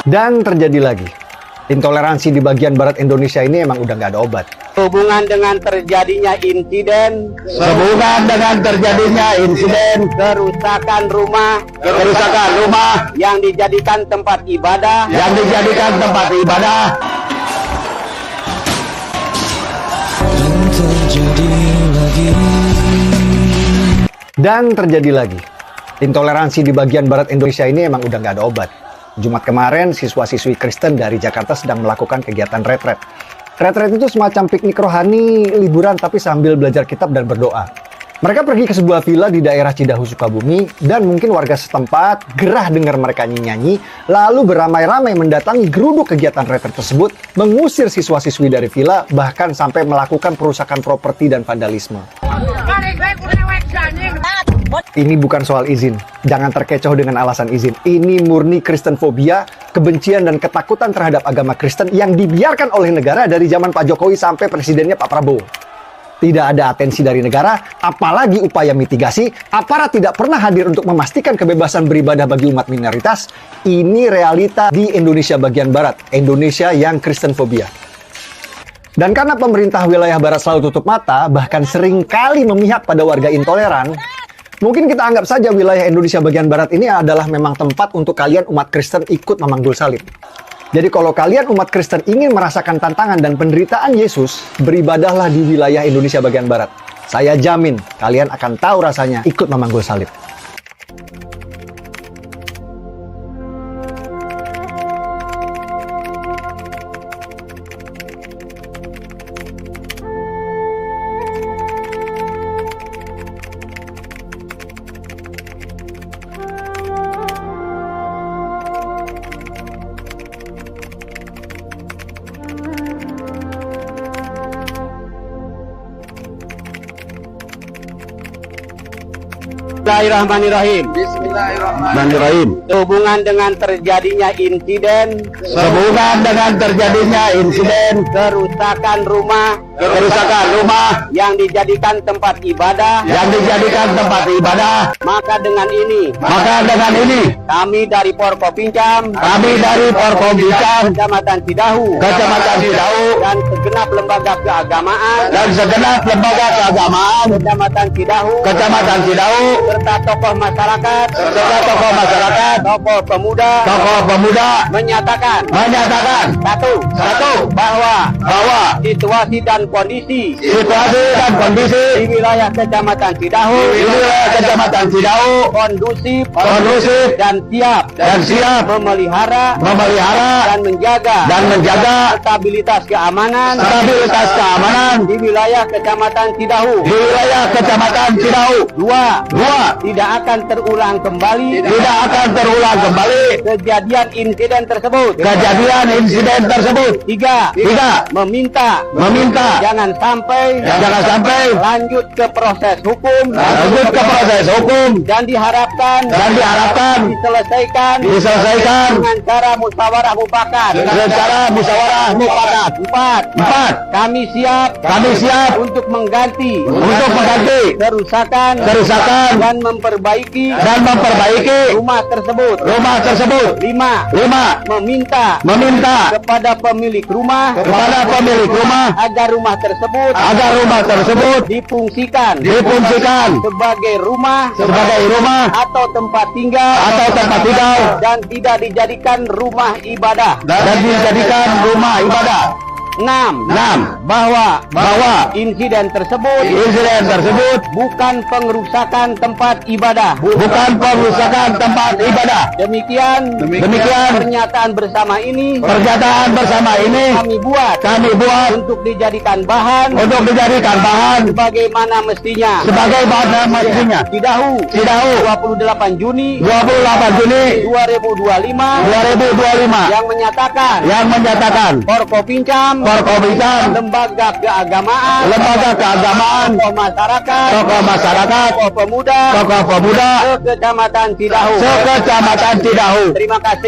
Dan terjadi lagi. Intoleransi di bagian barat Indonesia ini emang udah nggak ada obat. Sehubungan dengan terjadinya insiden kerusakan rumah yang dijadikan tempat ibadah Dan terjadi lagi. Intoleransi di bagian barat Indonesia ini emang udah nggak ada obat. Jumat kemarin, siswa-siswi Kristen dari Jakarta sedang melakukan kegiatan retret. Retret itu semacam piknik rohani, liburan tapi sambil belajar kitab dan berdoa. Mereka pergi ke sebuah villa di daerah Cidahu, Sukabumi, dan mungkin warga setempat gerah dengar mereka nyanyi, lalu beramai-ramai mendatangi geruduk kegiatan retret tersebut, mengusir siswa-siswi dari villa, bahkan sampai melakukan perusakan properti dan vandalisme. Ini bukan soal izin. Jangan terkecoh dengan alasan izin. Ini murni Kristenfobia, kebencian dan ketakutan terhadap agama Kristen yang dibiarkan oleh negara dari zaman Pak Jokowi sampai presidennya Pak Prabowo. Tidak ada atensi dari negara, apalagi upaya mitigasi. Aparat tidak pernah hadir untuk memastikan kebebasan beribadah bagi umat minoritas. Ini realita di Indonesia bagian barat, Indonesia yang Kristenfobia. Dan karena pemerintah wilayah barat selalu tutup mata, bahkan seringkali memihak pada warga intoleran, mungkin kita anggap saja wilayah Indonesia bagian barat ini adalah memang tempat untuk kalian umat Kristen ikut memanggul salib. Jadi kalau kalian umat Kristen ingin merasakan tantangan dan penderitaan Yesus, beribadahlah di wilayah Indonesia bagian barat. Saya jamin kalian akan tahu rasanya ikut memanggul salib. Bismillahirrahmanirrahim. Bismillahirrahmanirrahim. Sehubungan dengan terjadinya insiden kerusakan rumah yang dijadikan tempat ibadah, maka dengan ini kami dari Porkopincam, Kecamatan Cidahu, dan segenap lembaga keagamaan, Kecamatan Cidahu, serta tokoh masyarakat, tokoh pemuda, menyatakan satu bahwa situasi dan kondisi di wilayah Kecamatan Cidahu kondusif dan siap memelihara dan menjaga stabilitas keamanan di wilayah Kecamatan Cidahu. Dua, tidak akan terulang kembali kejadian insiden tersebut. Tiga, meminta jangan sampai lanjut ke proses hukum dan diharapkan diselesaikan dengan cara musyawarah mufakat. Empat, kami siap untuk mengganti kerusakan dan memperbaiki rumah tersebut. Lima, meminta kepada pemilik rumah agar rumah tersebut difungsikan sebagai rumah atau tempat tinggal dan tidak dijadikan rumah ibadah. 6. Bahwa insiden tersebut bukan pengerusakan tempat ibadah. Demikian pernyataan bersama ini kami buat untuk dijadikan bahan sebagaimana mestinya. Cidahu 28 Juni 2025 yang menyatakan Porkopincam, lembaga keagamaan, tokoh masyarakat, tokoh pemuda, Kecamatan Cidahu. Terima kasih.